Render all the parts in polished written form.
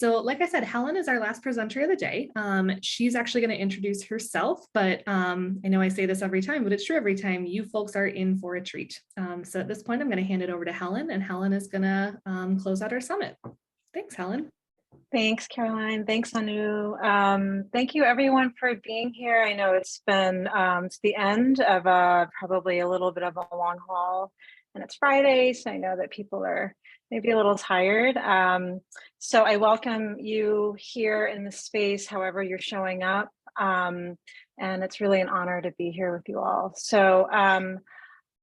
So like I said, Helen is our last presenter of the day. She's actually going to introduce herself, but I know I say this every time, but it's true every time. You folks are in for a treat. So at this point, I'm going to hand it over to Helen, and Helen is going to close out our summit. Thanks, Helen. Thanks, Caroline. Thanks, Anu. Thank you, everyone, for being here. I know it's been to the end of probably a little bit of a long haul, and it's Friday, so I know that people are maybe a little tired. So I welcome you here in the space, however you're showing up, and it's really an honor to be here with you all. So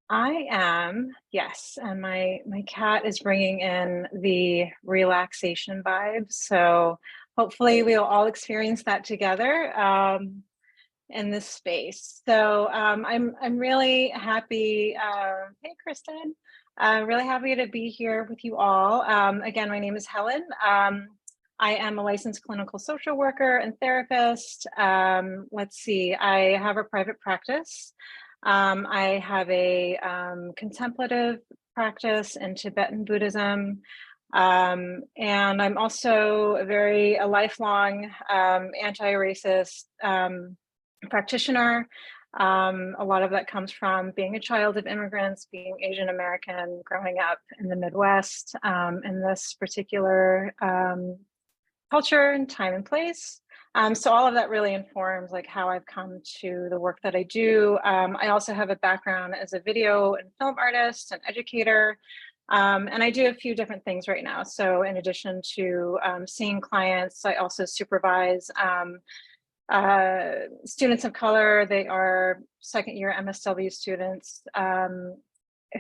I am, yes, and my cat is bringing in the relaxation vibes. So hopefully we'll all experience that together in this space. So I'm really happy. Hey, Kristen, I'm really happy to be here with you all. Again, my name is Helen. I am a licensed clinical social worker and therapist. Let's see, I have a private practice. I have a contemplative practice in Tibetan Buddhism, and I'm also a lifelong anti-racist practitioner. A lot of that comes from being a child of immigrants, being Asian American, growing up in the Midwest, in this particular culture and time and place. So all of that really informs like how I've come to the work that I do. I also have a background as a video and film artist and educator, and I do a few different things right now. So in addition to seeing clients, I also supervise students of color. They are second-year MSW students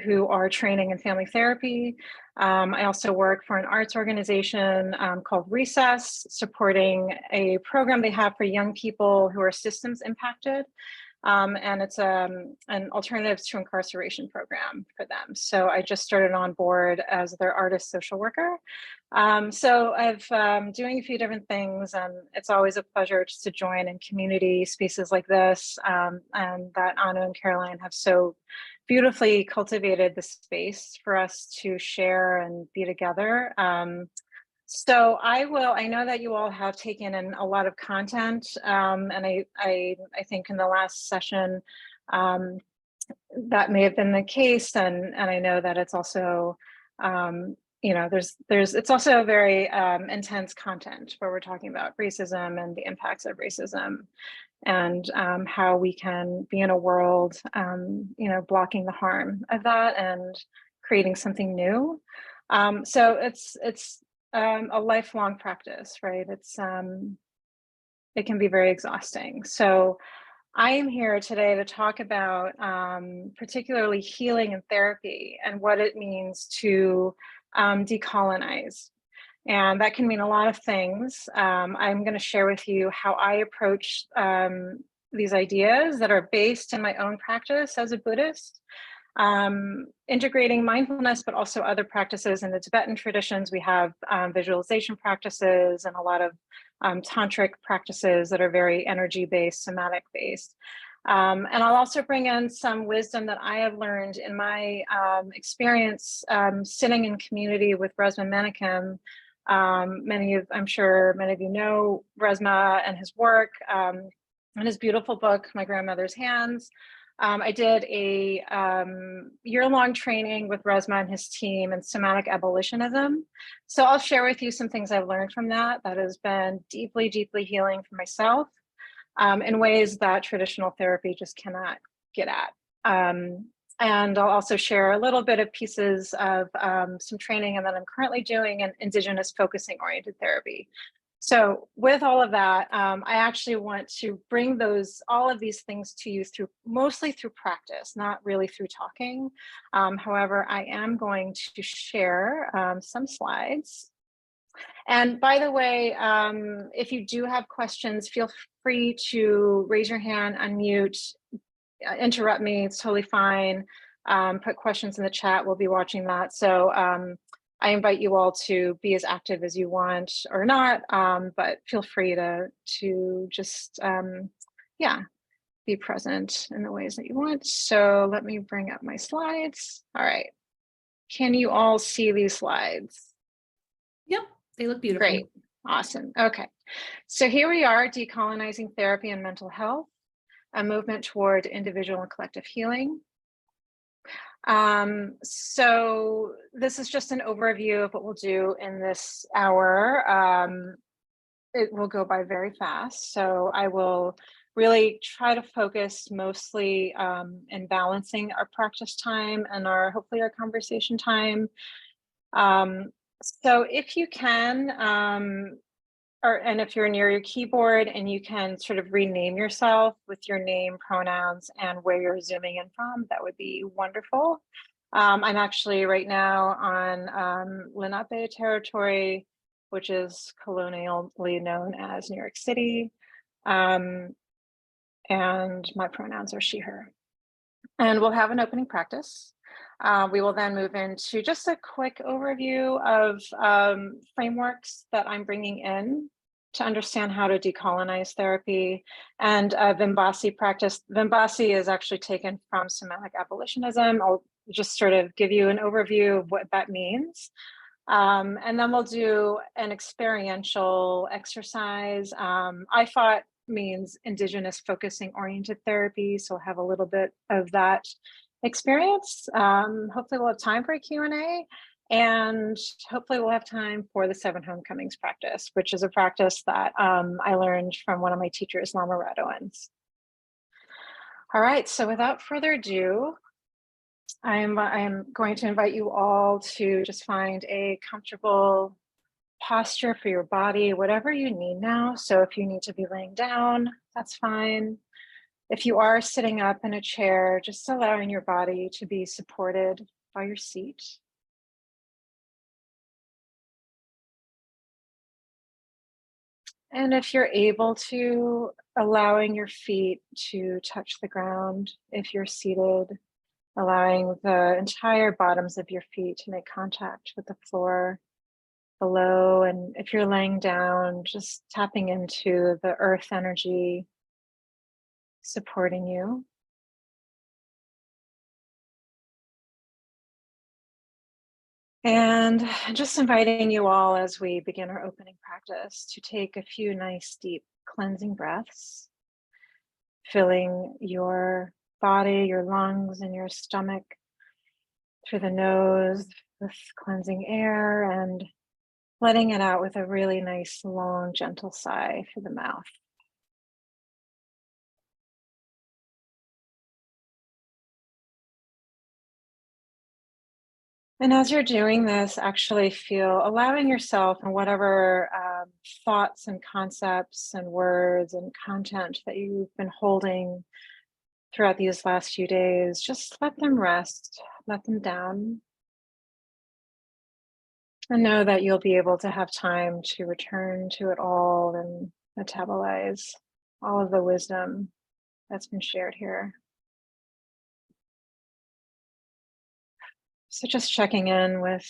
who are training in family therapy. I also work for an arts organization called Recess, supporting a program they have for young people who are systems impacted. And it's an alternatives to incarceration program for them. So I just started on board as their artist social worker. So I've doing a few different things, and it's always a pleasure just to join in community spaces like this, and that Anu and Caroline have so beautifully cultivated the space for us to share and be together. So I know that you all have taken in a lot of content, and I think in the last session that may have been the case, and I know that it's also you know, it's also very intense content where we're talking about racism and the impacts of racism, and how we can be in a world, you know, blocking the harm of that and creating something new. So it's a lifelong practice, right? It can be very exhausting. So I am here today to talk about particularly healing and therapy and what it means to decolonize. And that can mean a lot of things. I'm going to share with you how I approach these ideas that are based in my own practice as a Buddhist, integrating mindfulness, but also other practices in the Tibetan traditions. We have visualization practices and a lot of tantric practices that are very energy-based, somatic-based. And I'll also bring in some wisdom that I have learned in my experience sitting in community with 𝐕𝐢𝐝𝐻𝐿. I'm sure many of you know Resmaa and his work, and his beautiful book, My Grandmother's Hands. I did a year-long training with Resmaa and his team in somatic abolitionism. So I'll share with you some things I've learned from that has been deeply, deeply healing for myself in ways that traditional therapy just cannot get at. And I'll also share a little bit of pieces of some training and that I'm currently doing in Indigenous focusing oriented therapy. So with all of that, I actually want to bring all of these things to you mostly through practice, not really through talking. However, I am going to share some slides. And by the way, if you do have questions, feel free to raise your hand, unmute, interrupt me, it's totally fine. Put questions in the chat, we'll be watching that. So I invite you all to be as active as you want or not, but feel free to just, yeah, be present in the ways that you want. So let me bring up my slides. All right. Can you all see these slides? Yep, they look beautiful. Great. Awesome. Okay. So here we are, decolonizing therapy and mental health, a movement toward individual and collective healing. So this is just an overview of what we'll do in this hour. It will go by very fast. So I will really try to focus mostly in balancing our practice time and hopefully our conversation time. So if you can, and if you're near your keyboard and you can sort of rename yourself with your name, pronouns, and where you're zooming in from, that would be wonderful. I'm actually right now on Lenape territory, which is colonially known as New York City. And my pronouns are she, her. And we'll have an opening practice. We will then move into just a quick overview of frameworks that I'm bringing in to understand how to decolonize therapy and Vimbasi practice. Vimbasi is actually taken from somatic abolitionism. I'll just sort of give you an overview of what that means. And then we'll do an experiential exercise. IFOT means Indigenous Focusing Oriented Therapy, so we'll have a little bit of that experience. Hopefully we'll have time for a Q&A, and hopefully we'll have time for the 7 homecomings practice, which is a practice that I learned from one of my teachers, Lama Radowans. All right, so without further ado, I am going to invite you all to just find a comfortable posture for your body, whatever you need now. So if you need to be laying down, that's fine. If you are sitting up in a chair, just allowing your body to be supported by your seat. And if you're able to, allowing your feet to touch the ground if you're seated, allowing the entire bottoms of your feet to make contact with the floor below. And if you're laying down, just tapping into the earth energy supporting you. And just inviting you all as we begin our opening practice to take a few nice deep cleansing breaths, filling your body, your lungs, and your stomach through the nose with cleansing air, and letting it out with a really nice, long, gentle sigh through the mouth. And as you're doing this, actually allowing yourself and whatever thoughts and concepts and words and content that you've been holding throughout these last few days, just let them rest, let them down. And know that you'll be able to have time to return to it all and metabolize all of the wisdom that's been shared here. So just checking in with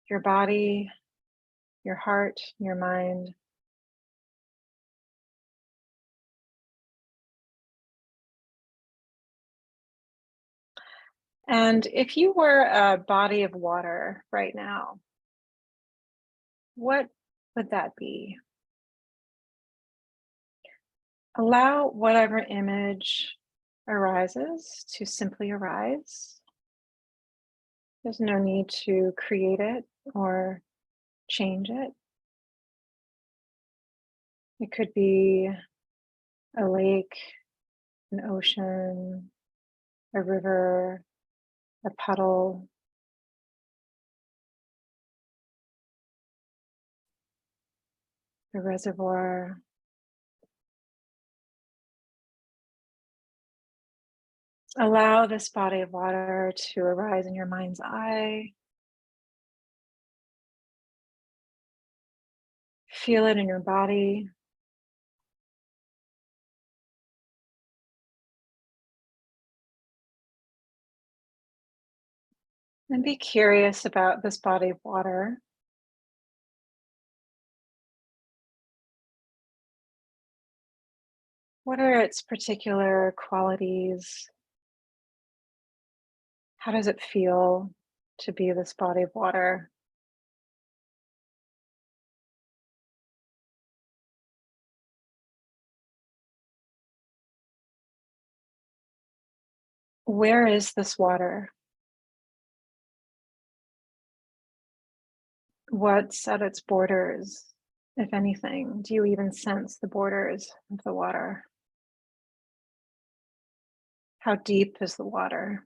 your body, your heart, your mind. And if you were a body of water right now, what would that be? Allow whatever image arises to simply arise. There's no need to create it or change it. It could be a lake, an ocean, a river, a puddle, a reservoir. Allow this body of water to arise in your mind's eye. Feel it in your body. And be curious about this body of water. What are its particular qualities? How does it feel to be this body of water? Where is this water? What's at its borders, if anything? Do you even sense the borders of the water? How deep is the water?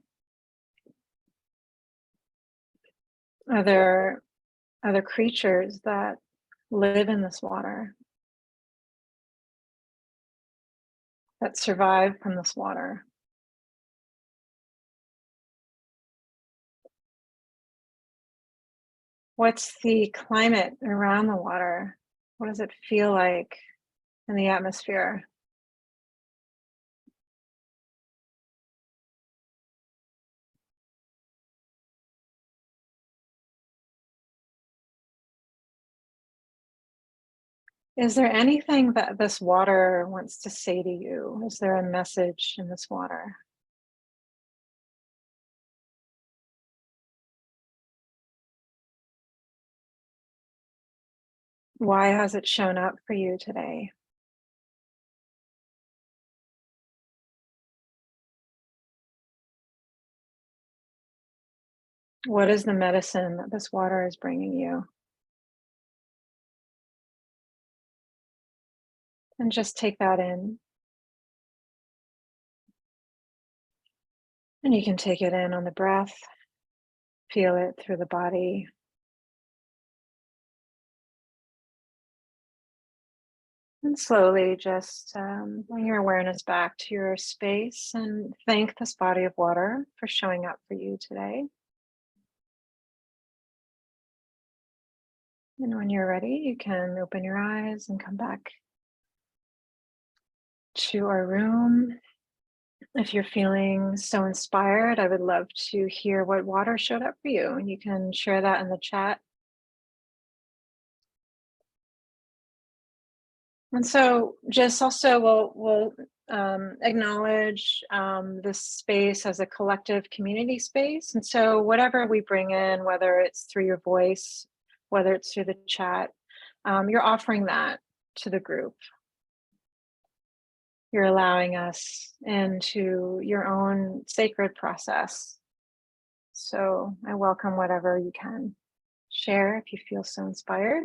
Are there other creatures that live in this water, that survive from this water? What's the climate around the water? What does it feel like in the atmosphere? Is there anything that this water wants to say to you? Is there a message in this water? Why has it shown up for you today? What is the medicine that this water is bringing you? And just take that in. And you can take it in on the breath, feel it through the body. And slowly just bring your awareness back to your space and thank this body of water for showing up for you today. And when you're ready, you can open your eyes and come back to our room. If you're feeling so inspired, I would love to hear what water showed up for you, and you can share that in the chat. And so just also we'll acknowledge this space as a collective community space. And so whatever we bring in, whether it's through your voice, whether it's through the chat, you're offering that to the group. You're allowing us into your own sacred process. So I welcome whatever you can share if you feel so inspired.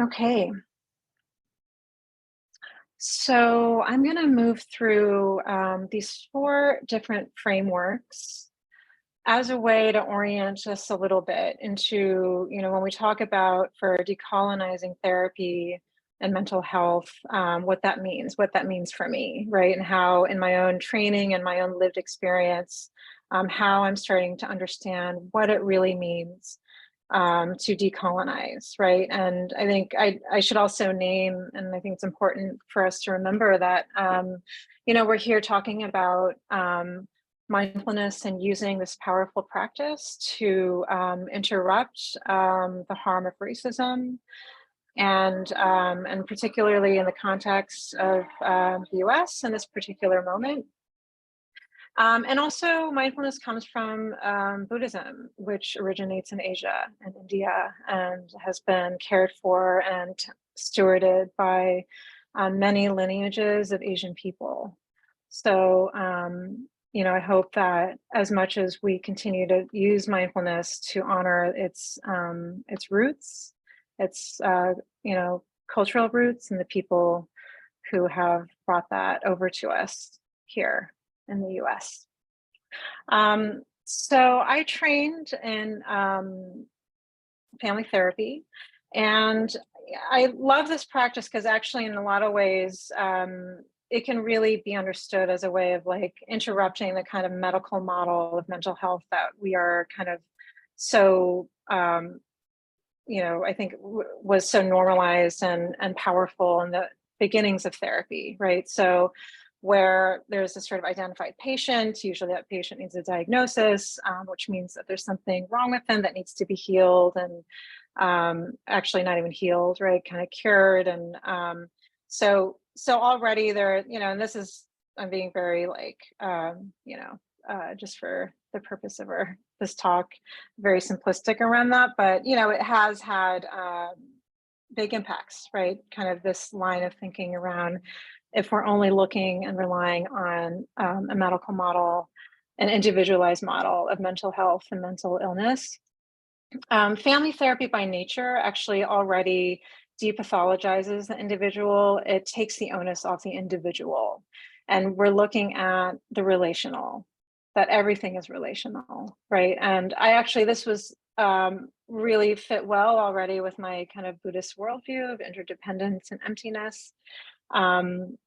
Okay. So I'm going to move through these 4 different frameworks as a way to orient us a little bit into, when we talk about for decolonizing therapy and mental health, what that means for me, right? And how in my own training and my own lived experience, how I'm starting to understand what it really means to decolonize, right? And I think I should also name, and I think it's important for us to remember that, we're here talking about mindfulness and using this powerful practice to interrupt the harm of racism, and particularly in the context of the US in this particular moment. And also mindfulness comes from Buddhism, which originates in Asia and India and has been cared for and stewarded by many lineages of Asian people. So, I hope that as much as we continue to use mindfulness to honor its roots, its cultural roots, and the people who have brought that over to us here in the US. So I trained in family therapy, and I love this practice because actually in a lot of ways, it can really be understood as a way of like interrupting the kind of medical model of mental health that we are kind of so, I think was so normalized and powerful in the beginnings of therapy, right? So where there's a sort of identified patient, usually that patient needs a diagnosis, which means that there's something wrong with them that needs to be healed, and actually not even healed, right? Kind of cured. And so already there, and this is, I'm being very like, just for the purpose of this talk, very simplistic around that, but it has had big impacts, right? Kind of this line of thinking around if we're only looking and relying on a medical model, an individualized model of mental health and mental illness. Family therapy by nature actually already depathologizes the individual. It takes the onus off the individual. And we're looking at the relational, that everything is relational, right? And this was really fit well already with my kind of Buddhist worldview of interdependence and emptiness. And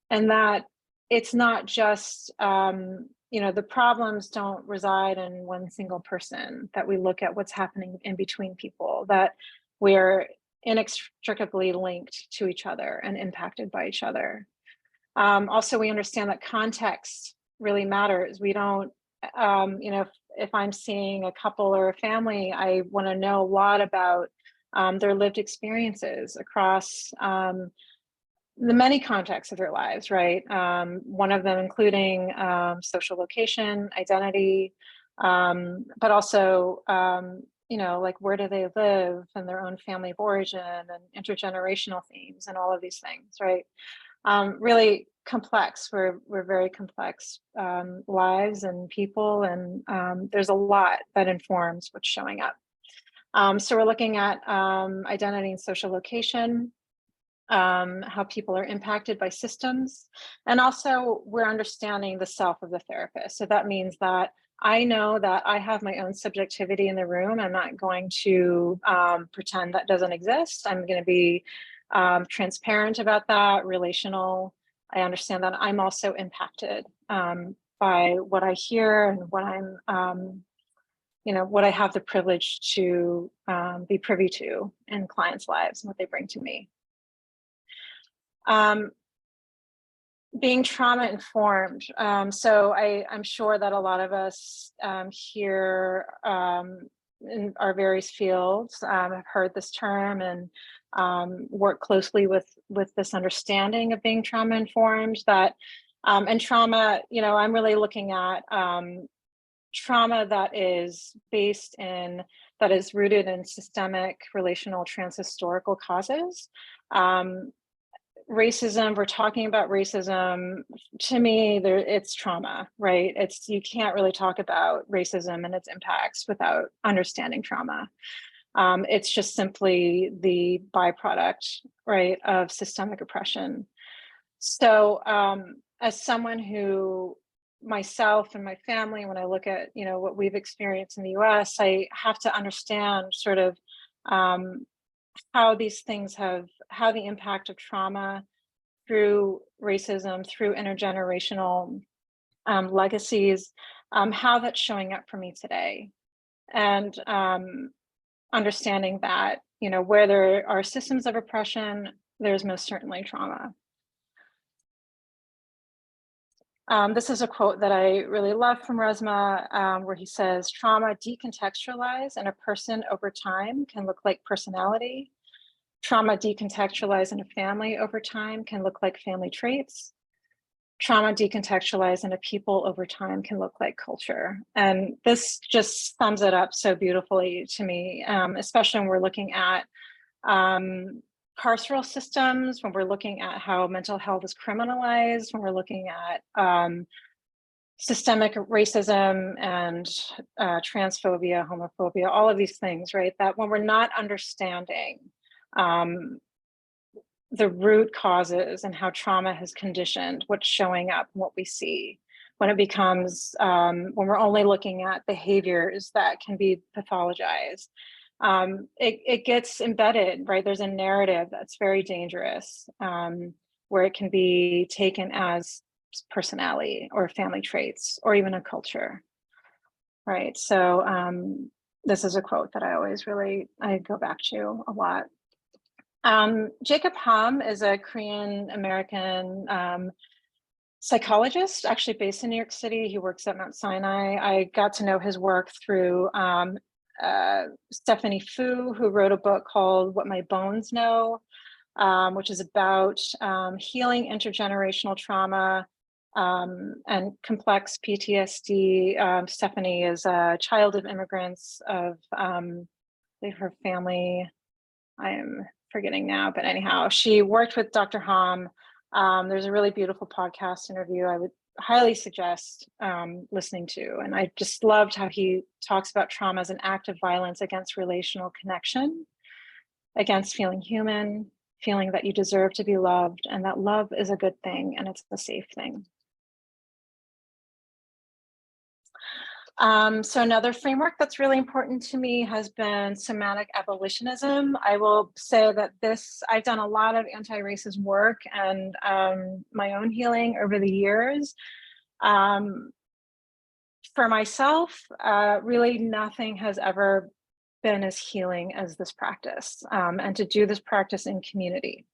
that it's not just, the problems don't reside in one single person, that we look at what's happening in between people, that we're inextricably linked to each other and impacted by each other. Also, we understand that context really matters. We don't, if I'm seeing a couple or a family, I want to know a lot about their lived experiences across the many contexts of their lives, right? One of them including social location, identity, but also, like where do they live and their own family of origin and intergenerational themes and all of these things, right? Really complex. We're very complex lives and people, and there's a lot that informs what's showing up. So we're looking at identity and social location, how people are impacted by systems, and also we're understanding the self of the therapist. So that means that I know that I have my own subjectivity in the room. I'm not going to pretend that doesn't exist. I'm going to be transparent about that, relational. I understand that I'm also impacted by what I hear and what I'm, what I have the privilege to be privy to in clients' lives and what they bring to me. Being trauma informed. So I'm sure that a lot of us here in our various fields have heard this term and work closely with this understanding of being trauma informed. That and trauma, I'm really looking at trauma that is rooted in systemic, relational, transhistorical causes. Racism, we're talking about racism, to me, it's trauma, right? You can't really talk about racism and its impacts without understanding trauma. It's just simply the byproduct, right, of systemic oppression. So as someone who, myself and my family, when I look at, what we've experienced in the US, I have to understand sort of how these things how the impact of trauma through racism, through intergenerational legacies, how that's showing up for me today. And understanding that, where there are systems of oppression, there's most certainly trauma. This is a quote that I really love from Resmaa, where he says, trauma decontextualized in a person over time can look like personality. Trauma decontextualized in a family over time can look like family traits. Trauma decontextualized in a people over time can look like culture. And this just sums it up so beautifully to me, especially when we're looking at carceral systems, when we're looking at how mental health is criminalized, when we're looking at systemic racism and transphobia, homophobia, all of these things, right? That when we're not understanding the root causes and how trauma has conditioned what's showing up and what we see, when it becomes, when we're only looking at behaviors that can be pathologized, it gets embedded, right? There's a narrative that's very dangerous, where it can be taken as personality or family traits or even a culture, right? So this is a quote that I always I go back to a lot. Jacob Hamm is a Korean American psychologist, actually based in New York City. He works at Mount Sinai. I got to know his work through Stephanie Fu, who wrote a book called What My Bones Know, which is about healing intergenerational trauma and complex PTSD. Stephanie is a child of immigrants of her family. I am forgetting now, but anyhow, she worked with Dr. Hom. There's a really beautiful podcast interview I would highly suggest listening to. And I just loved how he talks about trauma as an act of violence against relational connection, against feeling human, feeling that you deserve to be loved, and that love is a good thing and it's a safe thing. So another framework that's really important to me has been somatic abolitionism. I will say that I've done a lot of anti-racist work and my own healing over the years. For myself, really nothing has ever been as healing as this practice, and to do this practice in community.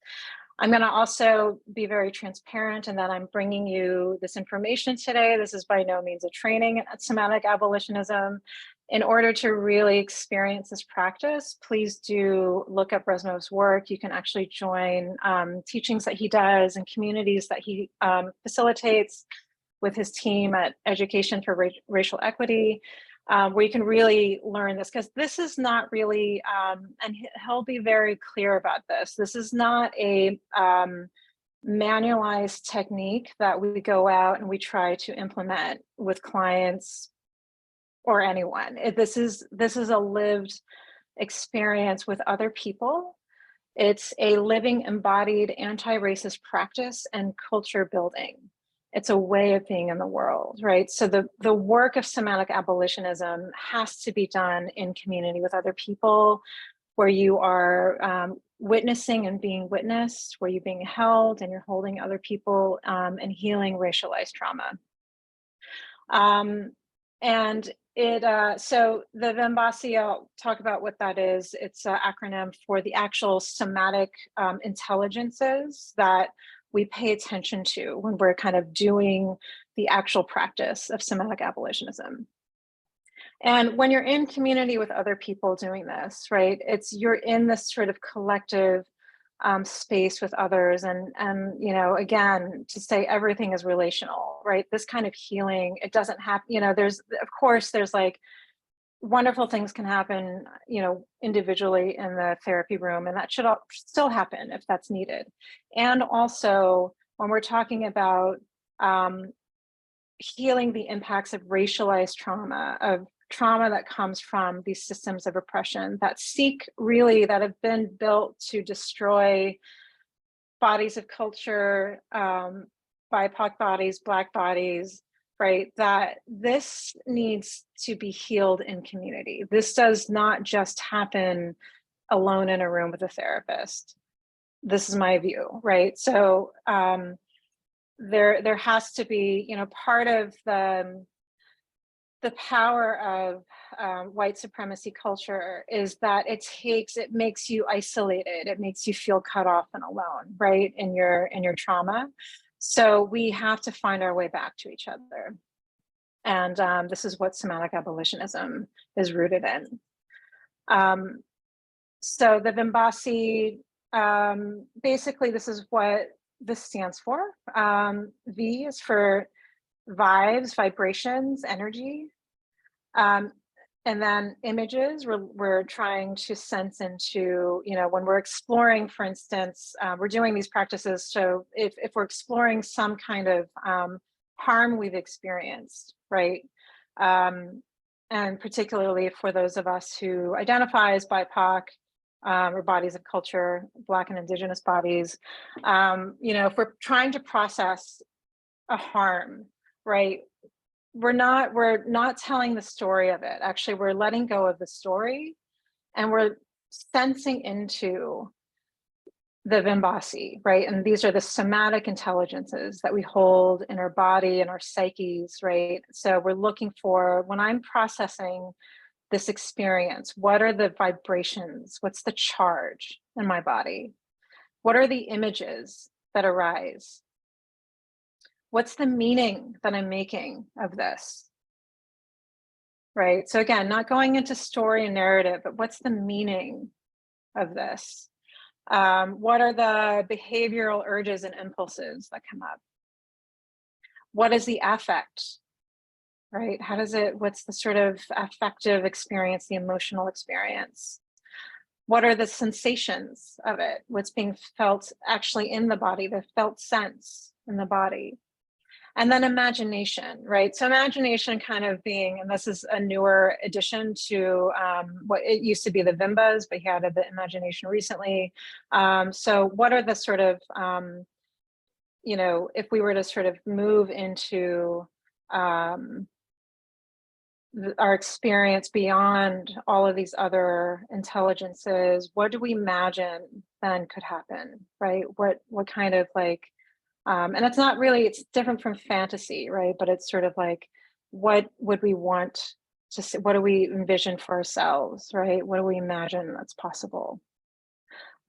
I'm going to also be very transparent in that I'm bringing you this information today. This is by no means a training at somatic abolitionism. In order to really experience this practice, please do look up Resmov's work. You can actually join teachings that he does and communities that he facilitates with his team at Education for Racial Equity, where you can really learn this, because this is not really, and he'll be very clear about this, this is not a manualized technique that we go out and we try to implement with clients or anyone. This is a lived experience with other people. It's a living, embodied anti-racist practice and culture building. It's a way of being in the world, right? So the work of somatic abolitionism has to be done in community with other people, where you are witnessing and being witnessed, where you're being held and you're holding other people and healing racialized trauma. So the 𝐕𝐢𝐝, I'll talk about what that is. It's an acronym for the actual somatic intelligences that we pay attention to when we're kind of doing the actual practice of somatic abolitionism. And when you're in community with other people doing this, right, you're in this sort of collective space with others. And you know, again, to say everything is relational, right? This kind of healing, it doesn't happen, you know, there's like wonderful things can happen, you know, individually in the therapy room, and that should still happen if that's needed. And also when we're talking about healing the impacts of racialized trauma, of trauma that comes from these systems of oppression that have been built to destroy bodies of culture, BIPOC bodies, Black bodies, right? That this needs to be healed in community. This does not just happen alone in a room with a therapist. This is my view, right? So there has to be, you know, part of the power of white supremacy culture is that it makes you isolated. It makes you feel cut off and alone, right? In your trauma. So we have to find our way back to each other. And this is what somatic abolitionism is rooted in. So the 𝐕𝐢𝐝, basically this is what this stands for. V is for vibes, vibrations, energy. And then images, we're trying to sense into, you know, when we're exploring, for instance, we're doing these practices. So if we're exploring some kind of harm we've experienced, right? And particularly for those of us who identify as BIPOC or bodies of culture, Black and Indigenous bodies, you know, if we're trying to process a harm, right? We're not telling the story of it. Actually, we're letting go of the story and we're sensing into the 𝐕𝐢𝐝, right? And these are the somatic intelligences that we hold in our body and our psyches, right? So we're looking for, when I'm processing this experience, what are the vibrations? What's the charge in my body? What are the images that arise? What's the meaning that I'm making of this? Right? So again, not going into story and narrative, but what's the meaning of this? What are the behavioral urges and impulses that come up? What is the affect? Right? What's the sort of affective experience, the emotional experience? What are the sensations of it? What's being felt actually in the body, the felt sense in the body? And then imagination, right? So imagination kind of being, and this is a newer addition to what it used to be the VIMBAs, but he added the imagination recently. So what are the sort of, you know, if we were to sort of move into our experience beyond all of these other intelligences, what do we imagine then could happen, right? What kind of like, and it's not really, it's different from fantasy, right? But it's sort of like, what would we want to see? What do we envision for ourselves, right? What do we imagine that's possible?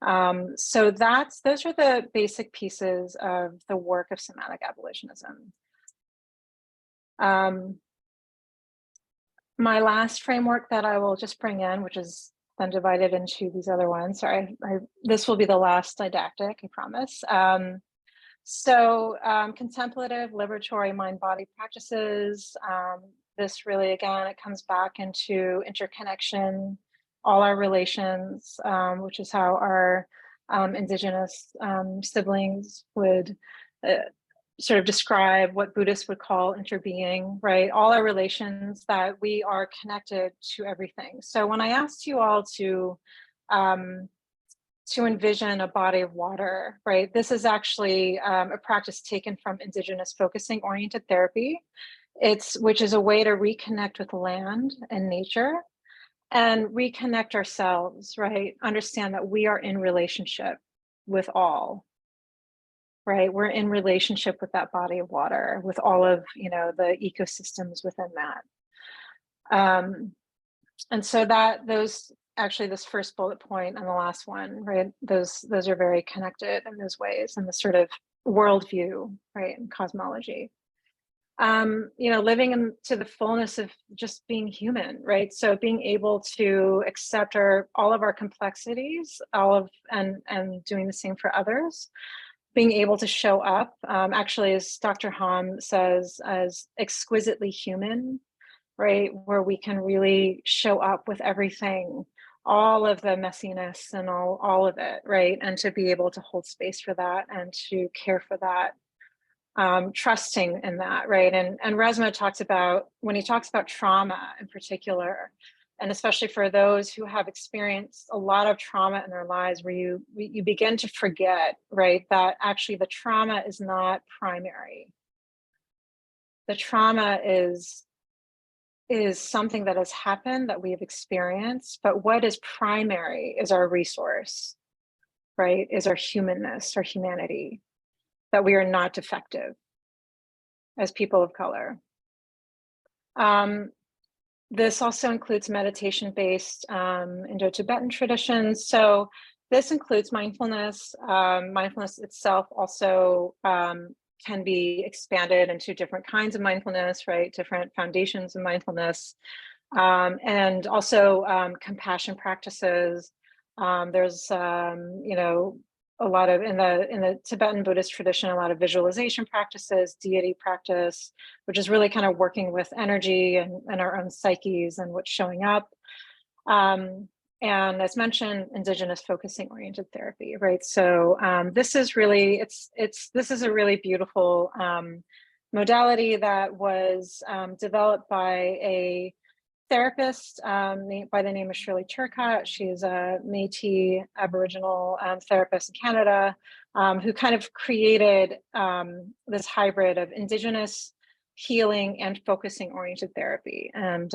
So those are the basic pieces of the work of somatic abolitionism. My last framework that I will just bring in, which is then divided into these other ones. Sorry, this will be the last didactic, I promise. Contemplative liberatory mind-body practices. This really, again, it comes back into interconnection, all our relations, which is how our indigenous siblings would sort of describe what Buddhists would call interbeing, right? All our relations, that we are connected to everything. So when I asked you all to envision a body of water, right? This is actually a practice taken from indigenous focusing oriented therapy. Which is a way to reconnect with land and nature and reconnect ourselves, right? Understand that we are in relationship with all, right? We're in relationship with that body of water, with all of, you know, the ecosystems within that. And so actually this first bullet point and the last one, right? Those are very connected in those ways, and the sort of worldview, right? And cosmology. You know, living into the fullness of just being human, right? So being able to accept all of our complexities, and doing the same for others, being able to show up, actually, as Dr. Hom says, as exquisitely human, right? Where we can really show up with everything, all of the messiness and all of it, right? And to be able to hold space for that and to care for that. Trusting in that, right? And Resmaa talks about, when he talks about trauma in particular, and especially for those who have experienced a lot of trauma in their lives, where you begin to forget, right, that actually the trauma is not primary. The trauma is something that has happened, that we have experienced, but what is primary is our resource, right? Is our humanness, our humanity, that we are not defective as people of color. This also includes meditation-based Indo-Tibetan traditions. So this includes mindfulness. Mindfulness itself also can be expanded into different kinds of mindfulness, right? Different foundations of mindfulness. And also compassion practices. There's, you know, a lot of, in the Tibetan Buddhist tradition, a lot of visualization practices, deity practice, which is really kind of working with energy and our own psyches and what's showing up. And as mentioned, indigenous focusing oriented therapy, right? So this is really, this is a really beautiful modality that was developed by a therapist by the name of Shirley Turcotte. She's a Métis Aboriginal therapist in Canada, who kind of created this hybrid of indigenous healing and focusing oriented therapy. And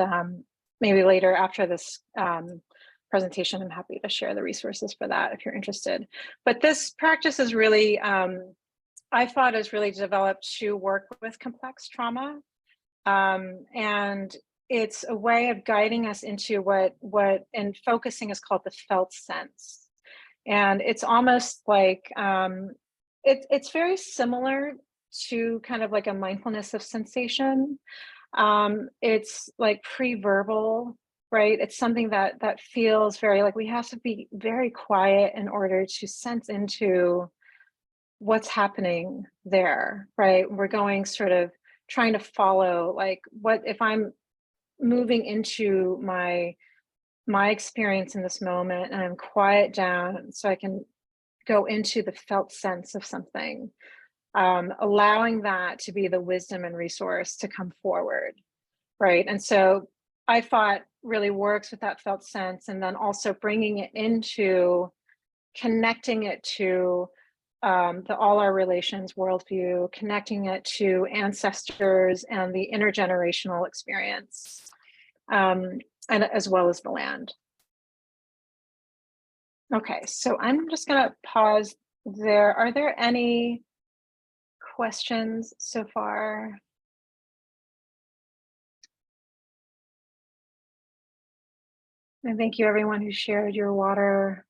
maybe later after this presentation, I'm happy to share the resources for that if you're interested. But this practice is really, I thought, is really developed to work with complex trauma. And it's a way of guiding us into what in focusing is called the felt sense. And it's almost like, it's very similar to kind of like a mindfulness of sensation. It's like pre-verbal, right? It's something that feels very like we have to be very quiet in order to sense into what's happening there, right? We're going sort of trying to follow, like, what if I'm moving into my my experience in this moment, and I'm quiet down so I can go into the felt sense of something, allowing that to be the wisdom and resource to come forward, right? And so I thought really works with that felt sense, and then also bringing it into connecting it to the all our relations worldview, connecting it to ancestors and the intergenerational experience, and as well as the land. Okay, so I'm just going to pause there. Are there any questions so far? And thank you everyone who shared your water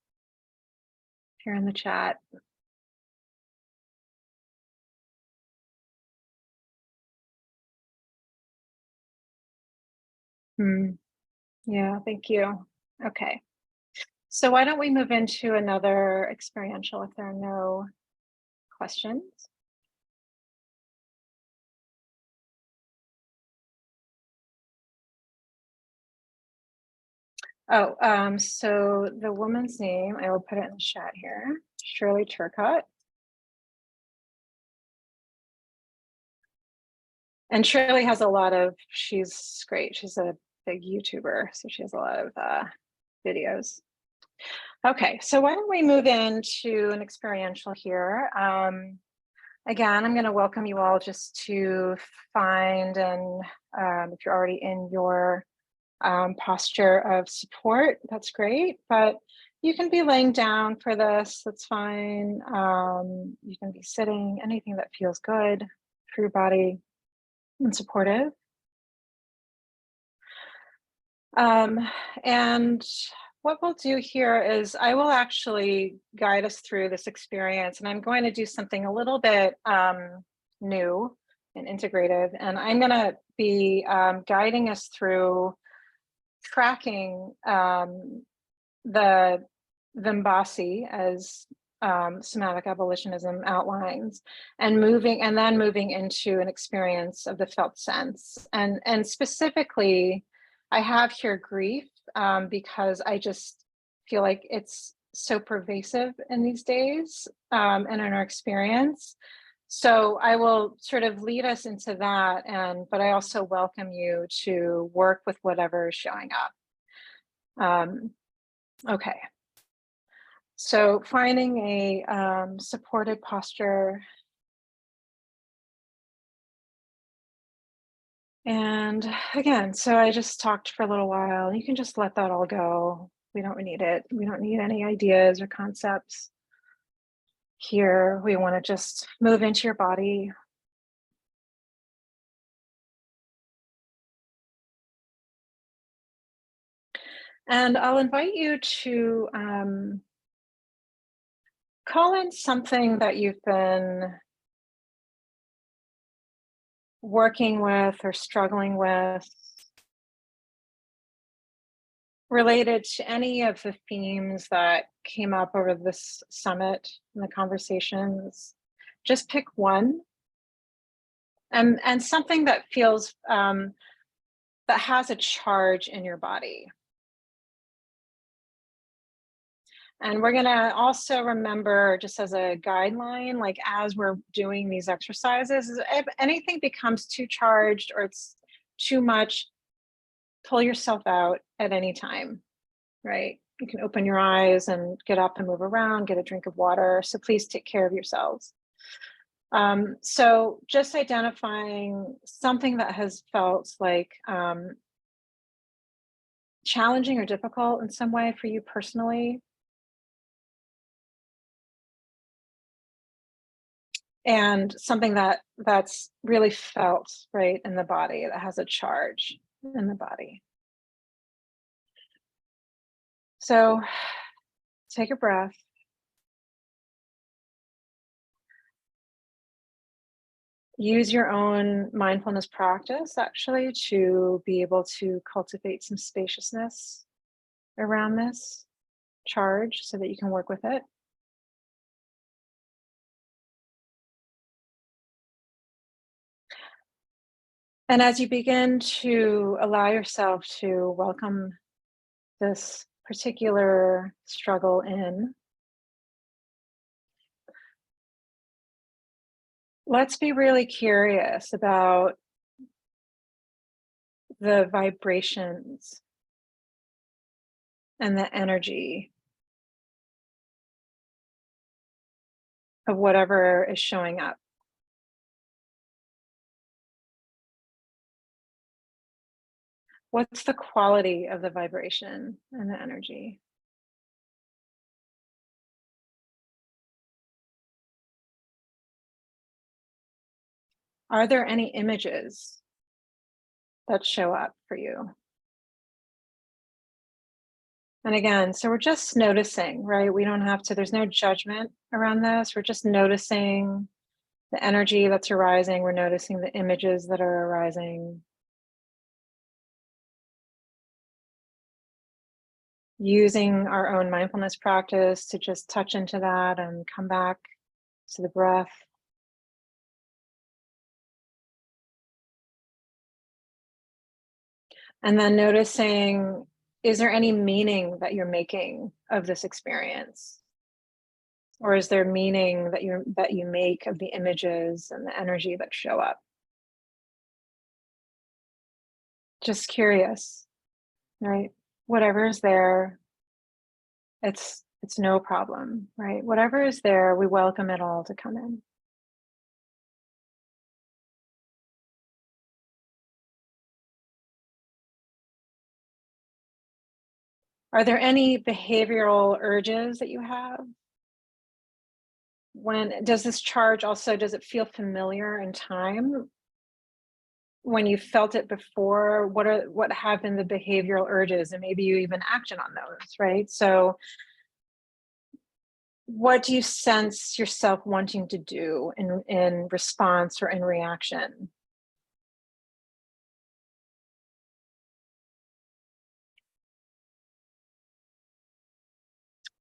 here in the chat. Yeah, thank you. Okay. So why don't we move into another experiential if there are no questions? Oh, so the woman's name, I will put it in the chat here, Shirley Turcotte. And Shirley has a lot of, she's great. She's a big YouTuber, so she has a lot of videos. Okay, so why don't we move into an experiential here. Again, I'm going to welcome you all just to find, and if you're already in your posture of support, that's great, but you can be laying down for this, that's fine. You can be sitting, anything that feels good for your body and supportive. And what we'll do here is I will actually guide us through this experience, and I'm going to do something a little bit new and integrative, and I'm going to be guiding us through tracking the Vimbasi as somatic abolitionism outlines, and then moving into an experience of the felt sense. And specifically, I have here grief because I just feel like it's so pervasive in these days and in our experience. So I will sort of lead us into that, but I also welcome you to work with whatever is showing up. Okay. So finding a supported posture. And again, so I just talked for a little while. You can just let that all go. We don't need it. We don't need any ideas or concepts here. We want to just move into your body. And I'll invite you to call in something that you've been working with or struggling with related to any of the themes that came up over this summit and the conversations. Just pick one and something that feels that has a charge in your body. And we're going to also remember, just as a guideline, like as we're doing these exercises, if anything becomes too charged or it's too much, pull yourself out at any time, right? You can open your eyes and get up and move around, get a drink of water. So please take care of yourselves. So just identifying something that has felt like challenging or difficult in some way for you personally. And something that's really felt right in the body, that has a charge in the body. So take a breath. Use your own mindfulness practice actually to be able to cultivate some spaciousness around this charge so that you can work with it. And as you begin to allow yourself to welcome this particular struggle in, let's be really curious about the vibrations and the energy of whatever is showing up. What's the quality of the vibration and the energy? Are there any images that show up for you? And again, so we're just noticing, right? We don't have to, there's no judgment around this. We're just noticing the energy that's arising. We're noticing the images that are arising. Using our own mindfulness practice to just touch into that and come back to the breath. And then noticing, is there any meaning that you're making of this experience? Or is there meaning that you make of the images and the energy that show up? Just curious, right? Whatever is there, it's no problem, right? Whatever is there, we welcome it all to come in. Are there any behavioral urges that you have? When does this charge also, does it feel familiar in time? When you felt it before, what have been the behavioral urges, and maybe you even action on those, right? So what do you sense yourself wanting to do in response or in reaction?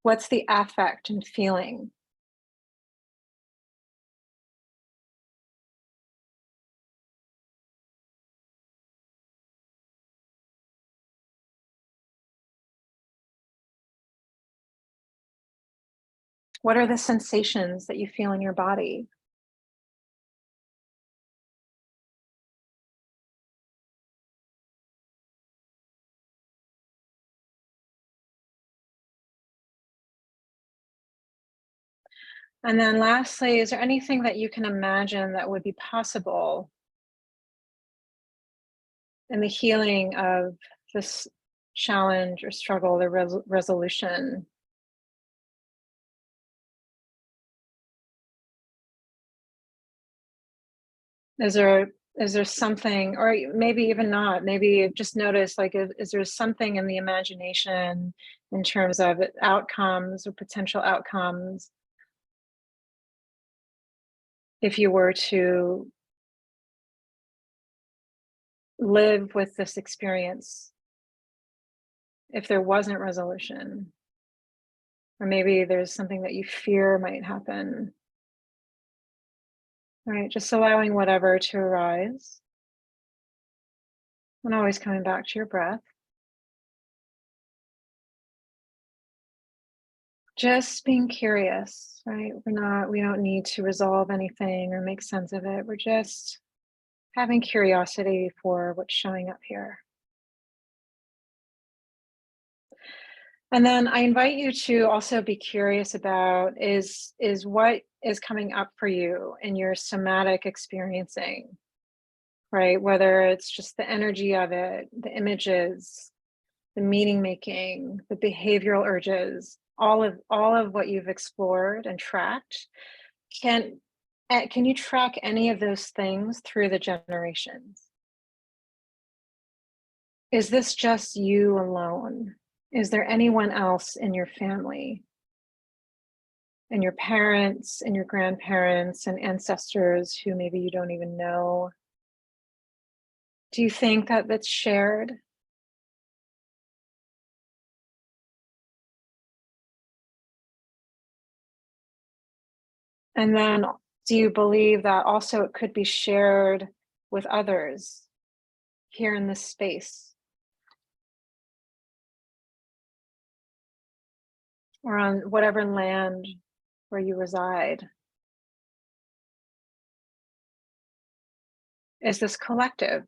What's the affect and feeling? What are the sensations that you feel in your body? And then lastly, is there anything that you can imagine that would be possible in the healing of this challenge or struggle or resolution? Is there something, or maybe even not, maybe just notice, like, is there something in the imagination in terms of outcomes or potential outcomes if you were to live with this experience, if there wasn't resolution? Or maybe there's something that you fear might happen. Right, just allowing whatever to arise. And always coming back to your breath. Just being curious, right? We don't need to resolve anything or make sense of it. We're just having curiosity for what's showing up here. And then I invite you to also be curious about is what is coming up for you in your somatic experiencing, right? Whether it's just the energy of it, the images, the meaning making, the behavioral urges, all of what you've explored and tracked. Can you track any of those things through the generations? Is this just you alone? Is there anyone else in your family, and your parents and your grandparents and ancestors who maybe you don't even know? Do you think that that's shared? And then do you believe that also it could be shared with others here in this space? or on whatever land where you reside? Is this collective?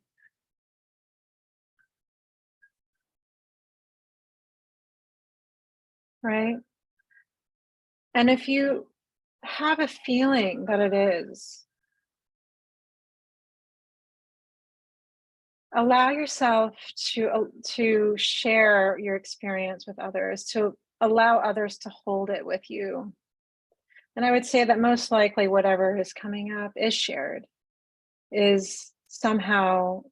Right? And if you have a feeling that it is, allow yourself to share your experience with others, to allow others to hold it with you. And I would say that most likely whatever is coming up is shared, is somehow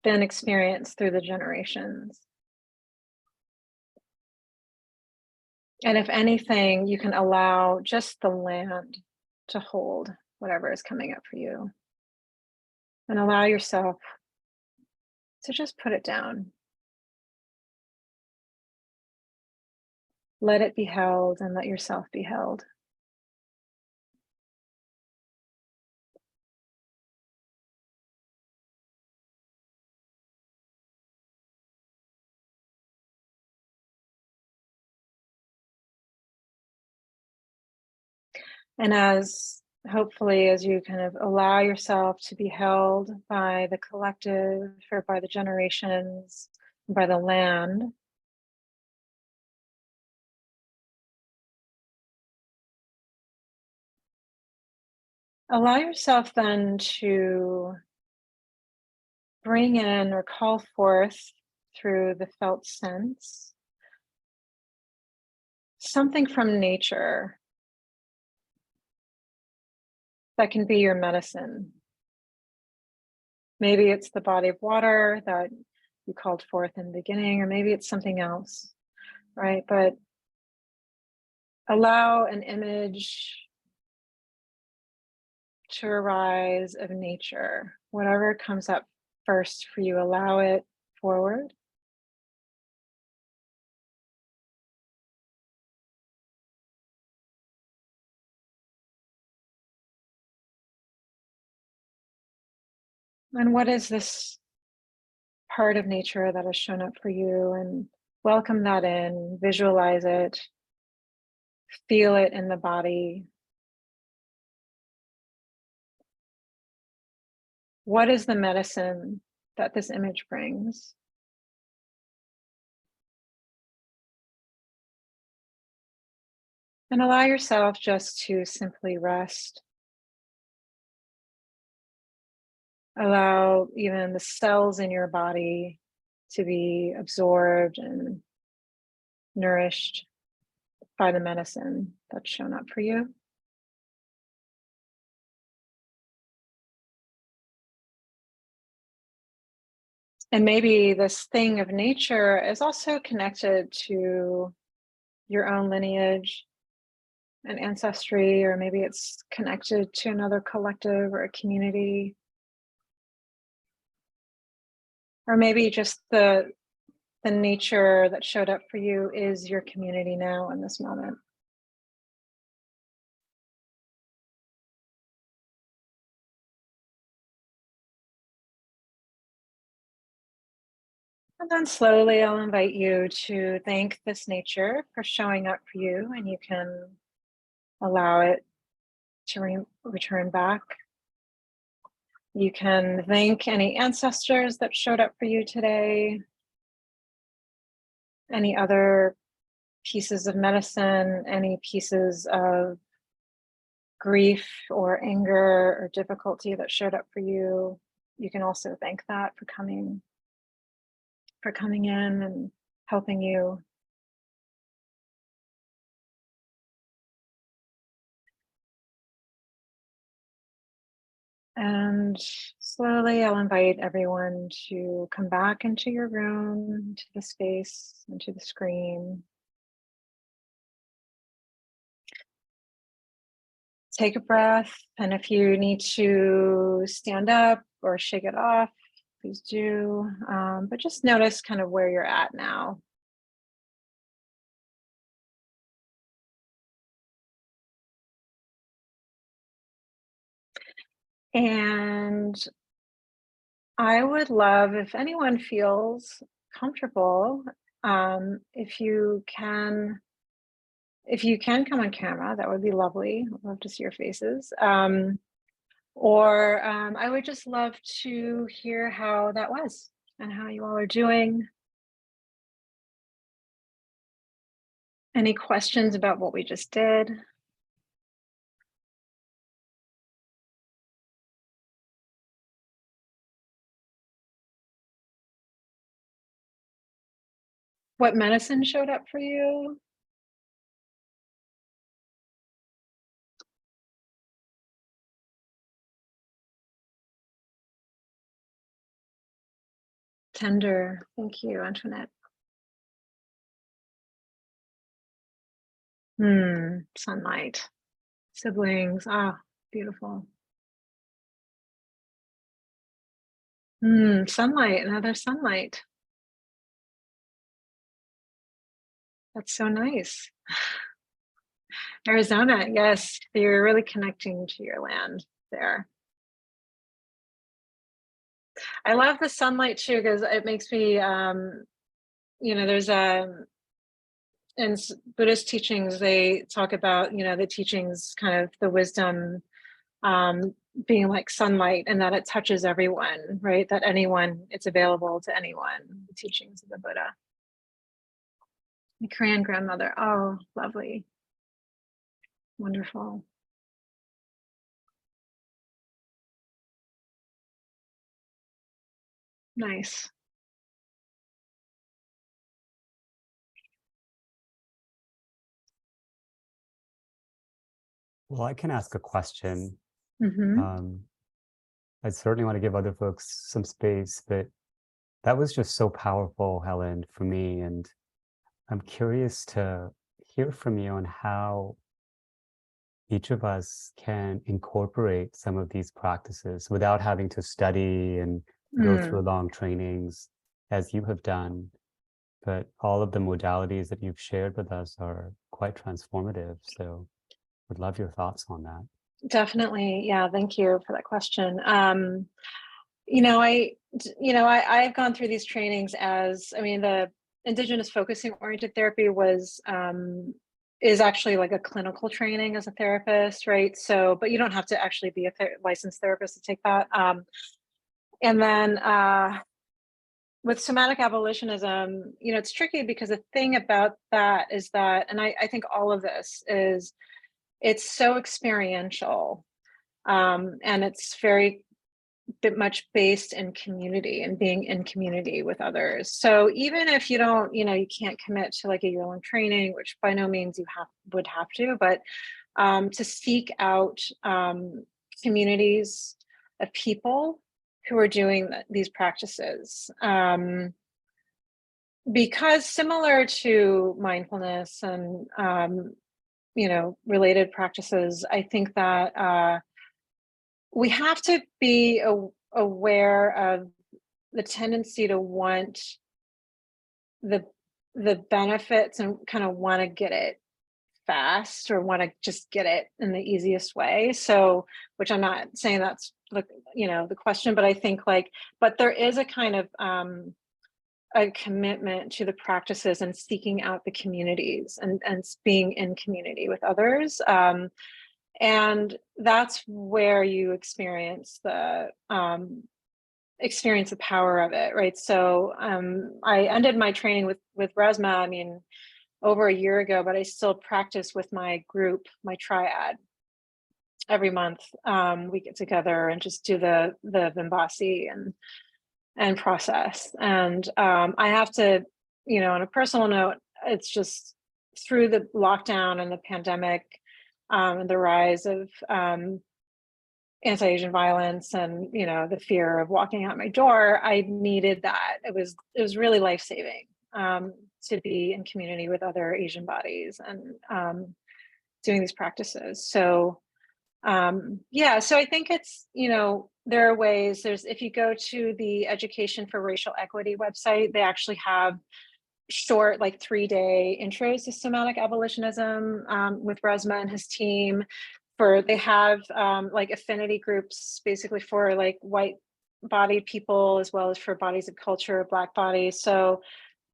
been experienced through the generations. And if anything, you can allow just the land to hold whatever is coming up for you. And allow yourself to just put it down. Let it be held and let yourself be held. And hopefully, as you kind of allow yourself to be held by the collective or by the generations, by the land, allow yourself then to bring in or call forth through the felt sense something from nature that can be your medicine. Maybe it's the body of water that you called forth in the beginning, or maybe it's something else, right? But allow an image to arise of nature. Whatever comes up first for you, allow it forward. And what is this part of nature that has shown up for you? And welcome that in, visualize it, feel it in the body. What is the medicine that this image brings? And allow yourself just to simply rest. Allow even the cells in your body to be absorbed and nourished by the medicine that's shown up for you. And maybe this thing of nature is also connected to your own lineage and ancestry, or maybe it's connected to another collective or a community. Or maybe just the nature that showed up for you is your community now in this moment. And then slowly I'll invite you to thank this nature for showing up for you, and you can allow it to return back. You can thank any ancestors that showed up for you today, any other pieces of medicine, any pieces of grief or anger or difficulty that showed up for you. You can also thank that for coming in and helping you. And slowly I'll invite everyone to come back into your room, to the space, into the screen. Take a breath, and if you need to stand up or shake it off, please do. But just notice kind of where you're at now. And I would love if anyone feels comfortable, if you can if you can come on camera, that would be lovely. I'd love to see your faces. Or I would just love to hear how that was and how you all are doing. Any questions about what we just did? What medicine showed up for you? Tender. Thank you, Antoinette. Sunlight. Siblings. Ah, beautiful. Sunlight, another sunlight. That's so nice. Arizona, yes, you're really connecting to your land there. I love the sunlight too, because it makes me, there's in Buddhist teachings, they talk about, the teachings, kind of the wisdom being like sunlight, and that it touches everyone, right? That it's available to anyone, the teachings of the Buddha. My Korean grandmother, oh, lovely. Wonderful. Nice. Well, I can ask a question. Mm-hmm. I certainly want to give other folks some space, but that was just so powerful, Helen, for me. And I'm curious to hear from you on how each of us can incorporate some of these practices without having to study and go through long trainings as you have done. But all of the modalities that you've shared with us are quite transformative. So would love your thoughts on that. Definitely. Yeah. Thank you for that question. I've gone through these trainings the indigenous focusing oriented therapy is actually like a clinical training as a therapist, right? So, but you don't have to actually be a licensed therapist to take that. And then with somatic abolitionism, it's tricky because the thing about that is that, and I think all of this is, it's so experiential, and it's very much based in community and being in community with others. So even if you don't, you can't commit to like a year-long training, which by no means you would have to, but to seek out communities of people who are doing these practices. Because similar to mindfulness and related practices, I think that we have to be aware of the tendency to want the benefits and kind of want to get it fast, or want to just get it in the easiest way. So, which I'm not saying that's the question, but I think but there is a kind of a commitment to the practices and seeking out the communities and being in community with others. And that's where you experience the power of it, right? So I ended my training with 𝐕𝐢𝐝𝐸, over a year ago, but I still practice with my group, my triad. Every month we get together and just do the Vimbasi and process. And I have to, on a personal note, it's just through the lockdown and the pandemic, and the rise of anti-Asian violence and the fear of walking out my door, I needed that. It was really life-saving to be in community with other Asian bodies and doing these practices. So so I think it's, there are ways. If you go to the Education for Racial Equity website, they actually have short, 3-day intros to somatic abolitionism with 𝐕𝐢𝐝𝐸 and his team. They have affinity groups basically for white bodied people as well as for bodies of culture, Black bodies. So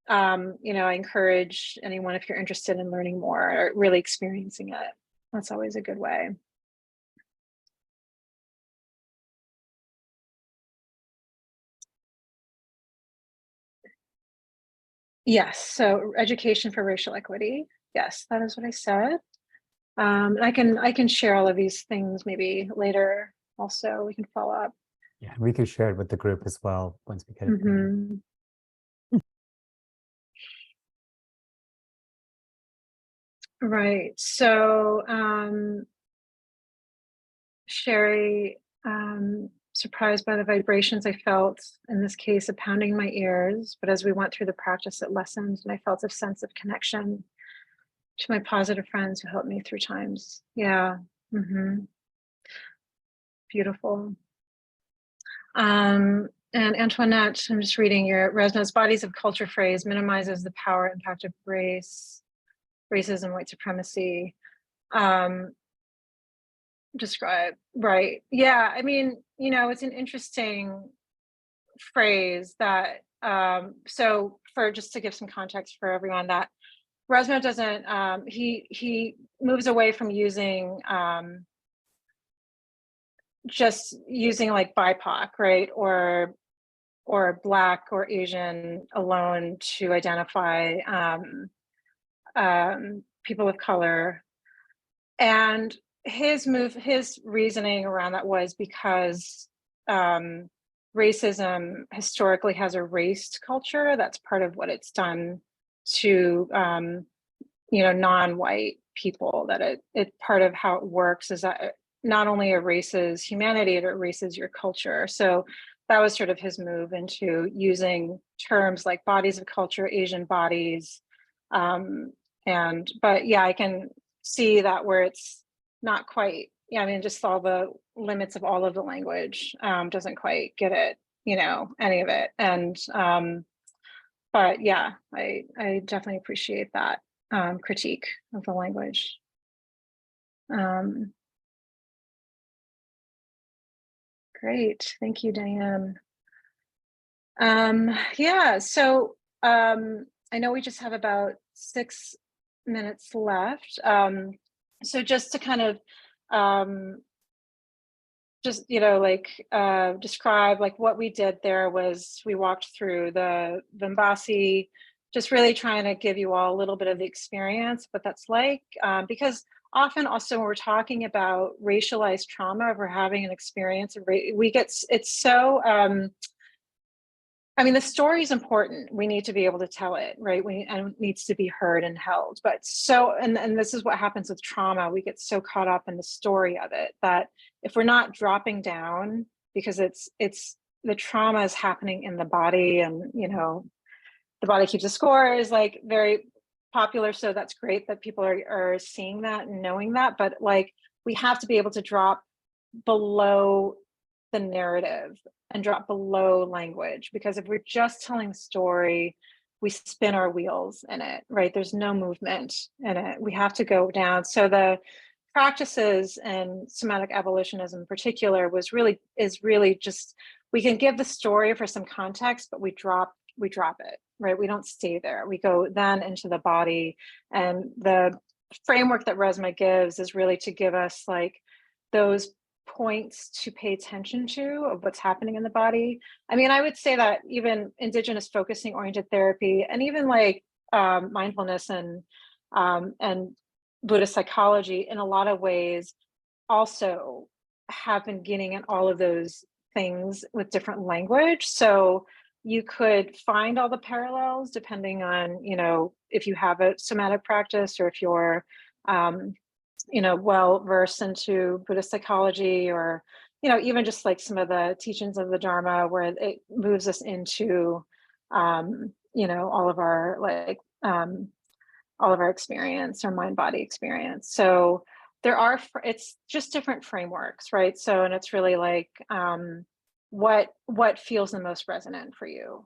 I encourage anyone, if you're interested in learning more or really experiencing it, that's always a good way. Yes, so education for racial equity. Yes, that is what I said. I can share all of these things maybe later. Also, we can follow up. Yeah, we can share it with the group as well once we get it going. Right. So, Sherry, surprised by the vibrations I felt, in this case, a pounding in my ears. But as we went through the practice, it lessened, and I felt a sense of connection to my positive friends who helped me through times. Yeah. Beautiful. And Antoinette, I'm just reading your Resma's bodies of culture phrase minimizes the power impact of race, racism, white supremacy. Describe, right. Yeah, I mean, it's an interesting phrase that, so for just to give some context for everyone, that Resma doesn't, he moves away from using, just using like BIPOC, right, or Black or Asian alone to identify people of color. And his reasoning around that was because racism historically has erased culture. That's part of what it's done to non-white people, that it part of how it works is that it not only erases humanity, it erases your culture. So that was sort of his move into using terms like bodies of culture, Asian bodies. But yeah, I can see that where it's not quite, I mean, just all the limits of all of the language doesn't quite get it, any of it. And, but yeah, I definitely appreciate that critique of the language. Great, thank you, Diane. Yeah, so I know we just have about 6 minutes left. So just to kind of describe, like, what we did there was we walked through the Vimbasi, just really trying to give you all a little bit of the experience, what that's like, because often also when we're talking about racialized trauma, if we're having an experience of it's so, I mean, the story is important. We need to be able to tell it, right? And it needs to be heard and held. But and this is what happens with trauma. We get so caught up in the story of it that if we're not dropping down, because it's the trauma is happening in the body, and the body keeps a score is like very popular. So that's great that people are seeing that and knowing that. But like, we have to be able to drop below the narrative and drop below language, because if we're just telling the story, we spin our wheels in it, right? There's no movement in it. We have to go down. So the practices and somatic abolitionism in particular is really just, we can give the story for some context, but we drop it, right? We don't stay there. We go then into the body, and the framework that Resma gives is really to give us like those points to pay attention to of what's happening in the body. I mean, I would say that even indigenous focusing oriented therapy, and even like mindfulness and Buddhist psychology in a lot of ways also have been getting at all of those things with different language. So you could find all the parallels depending on, if you have a somatic practice, or if you're well versed into Buddhist psychology, or even just like some of the teachings of the Dharma, where it moves us into all of our experience, our mind-body experience. So it's just different frameworks, right? So, and it's really like what feels the most resonant for you.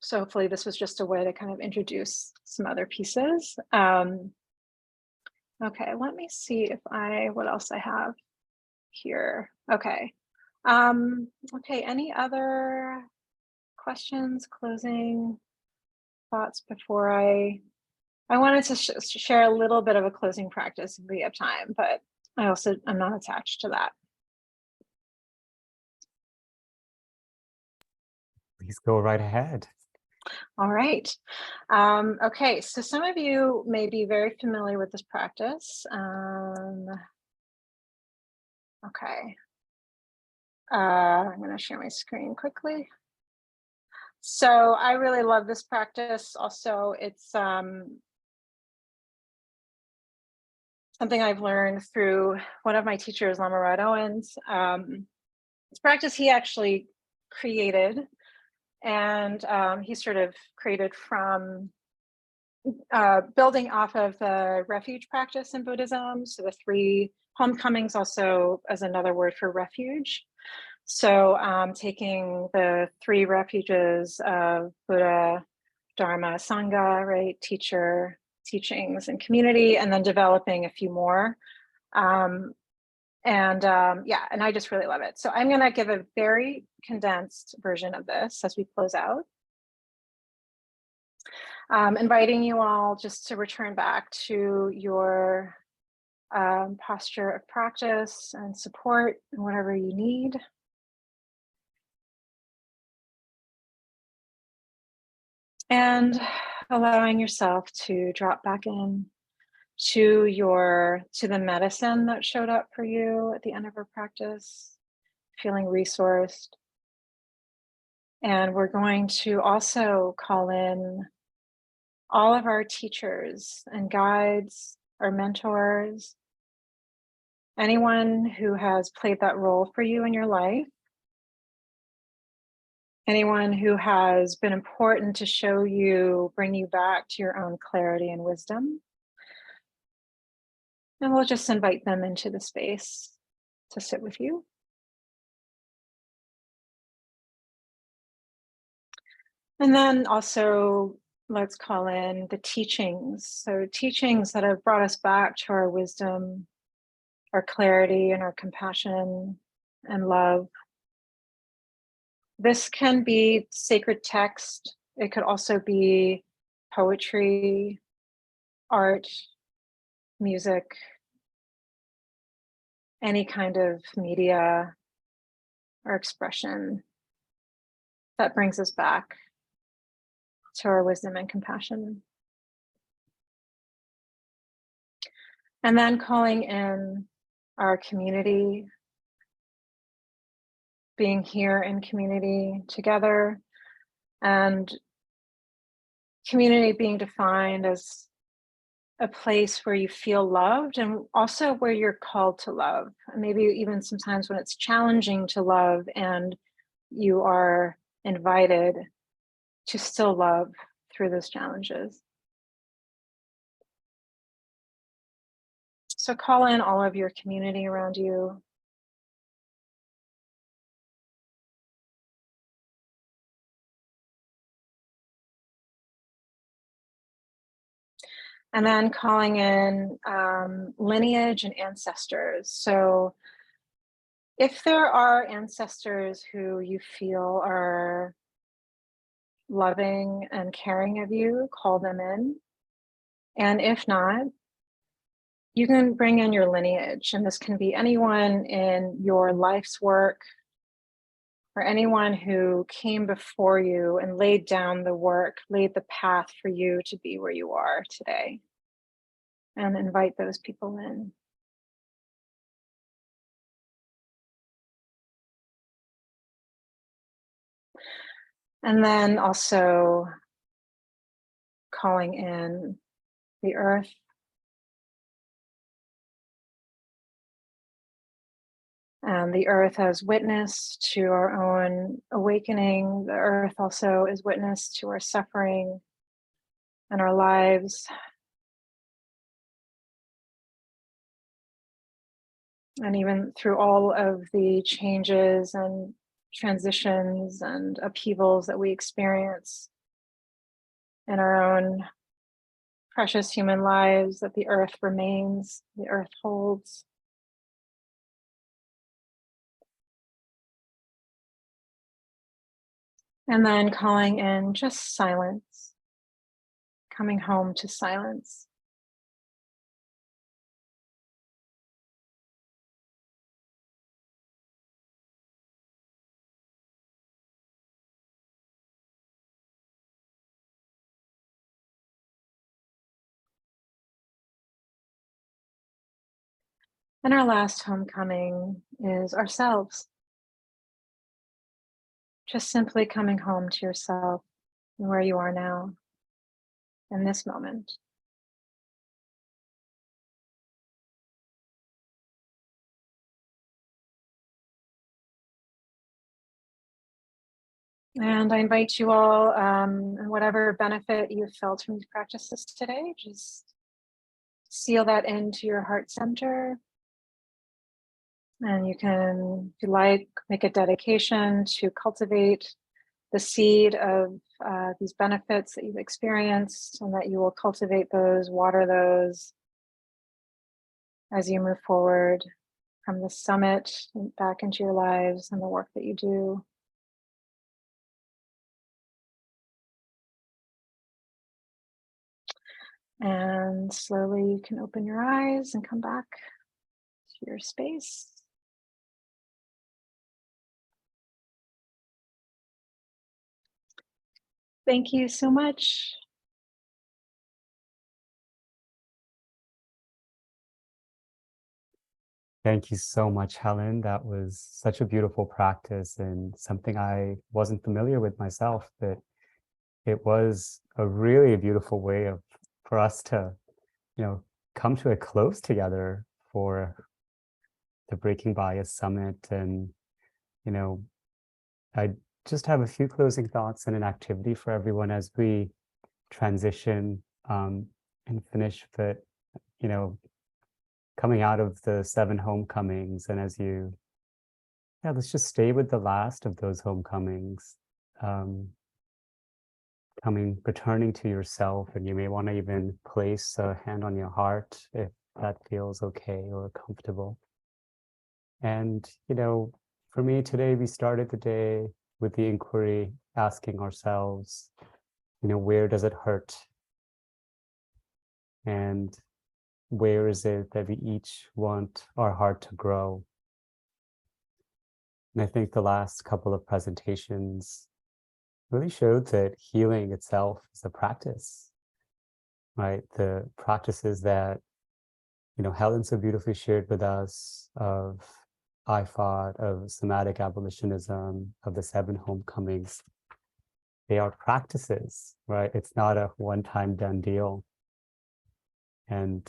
So hopefully this was just a way to kind of introduce some other pieces. Okay, let me see what else I have here. Okay. Okay, any other questions, closing thoughts before I wanted to share a little bit of a closing practice if we have time, but I'm not attached to that. Please go right ahead. All right. Okay, so some of you may be very familiar with this practice. Okay. I'm going to share my screen quickly. So I really love this practice. Also, it's something I've learned through one of my teachers, 𝐕𝐢𝐝𝐻. This practice he actually created, and he sort of created from building off of the refuge practice in Buddhism. So the 3 homecomings also as another word for refuge. So taking the 3 refuges of Buddha, Dharma, Sangha, right? Teacher, teachings, and community, and then developing a few more. Yeah, and I just really love it. So I'm going to give a very condensed version of this as we close out. Inviting you all just to return back to your posture of practice and support and whatever you need. And allowing yourself to drop back in to the medicine that showed up for you at the end of our practice, feeling resourced. And we're going to also call in all of our teachers and guides, our mentors, anyone who has played that role for you in your life, anyone who has been important to show you, bring you back to your own clarity and wisdom. And we'll just invite them into the space to sit with you. And then also let's call in the teachings. So teachings that have brought us back to our wisdom, our clarity, and our compassion and love. This can be sacred text. It could also be poetry, art, music, any kind of media or expression that brings us back to our wisdom and compassion. And then calling in our community, being here in community together, and community being defined as a place where you feel loved and also where you're called to love. Maybe even sometimes when it's challenging to love and you are invited to still love through those challenges. So call in all of your community around you. And then calling in lineage and ancestors. So if there are ancestors who you feel are loving and caring of you, call them in. And if not, you can bring in your lineage. And this can be anyone in your life's work or anyone who came before you and laid down the work, laid the path for you to be where you are today. And invite those people in. And then also calling in the earth. And the earth as witness to our own awakening. The earth also is witness to our suffering and our lives. And even through all of the changes and transitions and upheavals that we experience in our own precious human lives, that the earth remains, the earth holds. And then calling in just silence, coming home to silence. And our last homecoming is ourselves. Just simply coming home to yourself and where you are now in this moment. And I invite you all, whatever benefit you felt from these practices today, just seal that into your heart center. And you can, if you like, make a dedication to cultivate the seed of these benefits that you've experienced, and that you will cultivate those, water those as you move forward from the summit and back into your lives and the work that you do. And slowly you can open your eyes and come back to your space. Thank you so much. Thank you so much, Helen. That was such a beautiful practice and something I wasn't familiar with myself, but it was a really beautiful way for us to, come to a close together for the Breaking Bias Summit. And, I just have a few closing thoughts and an activity for everyone as we transition and finish, but, coming out of the 7 homecomings, and as let's just stay with the last of those homecomings, returning to yourself. And you may want to even place a hand on your heart if that feels okay or comfortable. And, for me today, we started the day with the inquiry, asking ourselves, where does it hurt? And where is it that we each want our heart to grow? And I think the last couple of presentations really showed that healing itself is a practice, right? The practices that, Helen so beautifully shared with us of 𝐼𝐸, of somatic abolitionism, of the 7 homecomings, they are practices, right? It's not a one-time done deal. And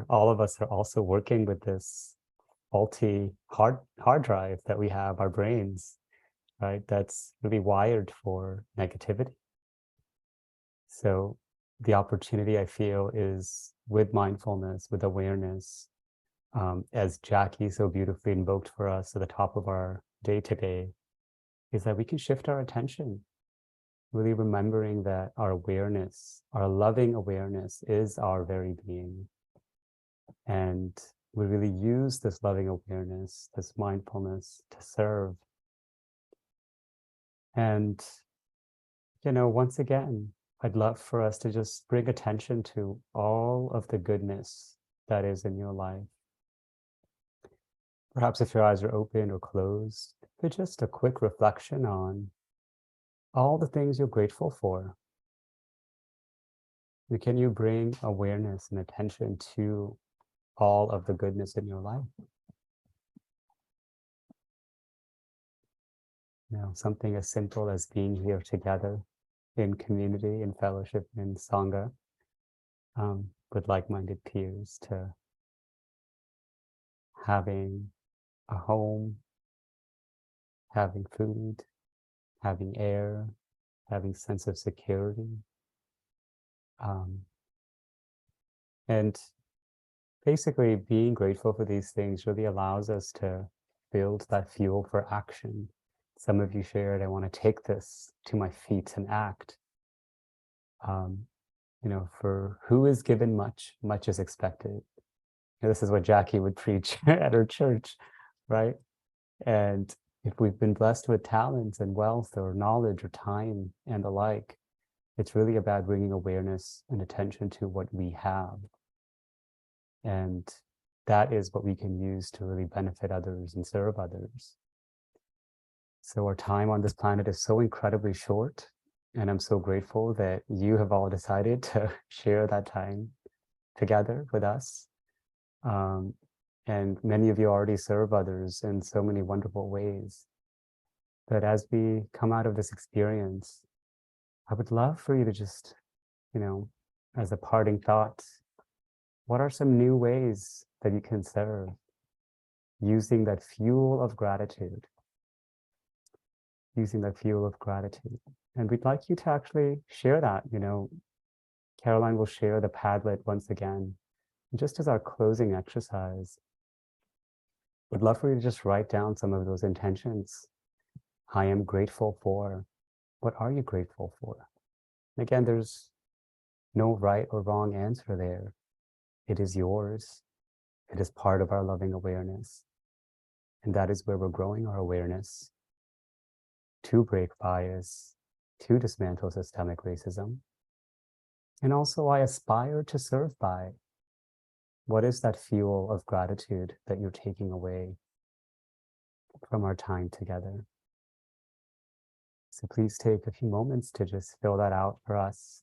all of us are also working with this faulty hard drive that we have, our brains, right? That's really wired for negativity. So the opportunity, I feel, is with mindfulness, with awareness, as Jackie so beautifully invoked for us at the top of our day today, is that we can shift our attention, really remembering that our awareness, our loving awareness, is our very being. And we really use this loving awareness, this mindfulness, to serve. And, once again, I'd love for us to just bring attention to all of the goodness that is in your life. Perhaps if your eyes are open or closed, but just a quick reflection on all the things you're grateful for. And can you bring awareness and attention to all of the goodness in your life? Something as simple as being here together in community, in fellowship, in Sangha, with like-minded peers, to having a home, having food, having air, having sense of security. And basically being grateful for these things really allows us to build that fuel for action. Some of you shared, I want to take this to my feet and act. For who is given much, much is expected. This is what Jackie would preach at her church, right? And if we've been blessed with talents and wealth or knowledge or time and the like, it's really about bringing awareness and attention to what we have. And that is what we can use to really benefit others and serve others. So our time on this planet is so incredibly short. And I'm so grateful that you have all decided to share that time together with us. And many of you already serve others in so many wonderful ways. But as we come out of this experience, I would love for you to just, as a parting thought, what are some new ways that you can serve using that fuel of gratitude? Using that fuel of gratitude. And we'd like you to actually share that. Caroline will share the Padlet once again. And just as our closing exercise, would love for you to just write down some of those intentions. I am grateful for. What are you grateful for? And again, there's no right or wrong answer there. It is yours. It is part of our loving awareness. And that is where we're growing our awareness to break bias, to dismantle systemic racism. And also, I aspire to serve by. What is that fuel of gratitude that you're taking away from our time together? So please take a few moments to just fill that out for us.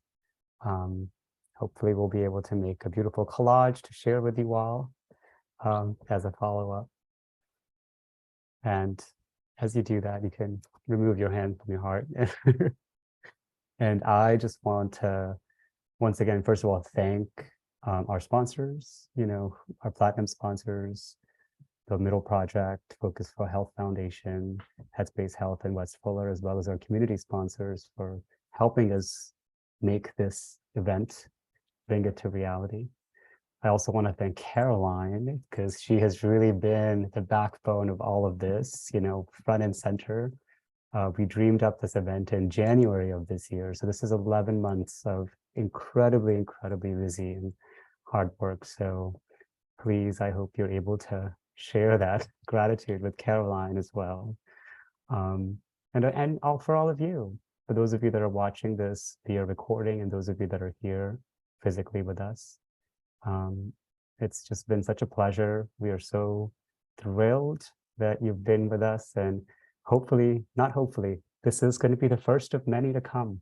Hopefully we'll be able to make a beautiful collage to share with you all as a follow-up. And as you do that, you can remove your hand from your heart. And I just want to, once again, first of all, thank our sponsors, our platinum sponsors, the Middle Project, Focus for Health Foundation, Headspace Health, and West Fuller, as well as our community sponsors for helping us make this event, bring it to reality. I also want to thank Caroline, because she has really been the backbone of all of this, front and center. We dreamed up this event in January of this year. So this is 11 months of incredibly, incredibly busy and hard work. So please, I hope you're able to share that gratitude with Caroline as well. And for all of you, for those of you that are watching this via recording and those of you that are here physically with us, it's just been such a pleasure. We are so thrilled that you've been with us, and hopefully, not hopefully, this is going to be the first of many to come.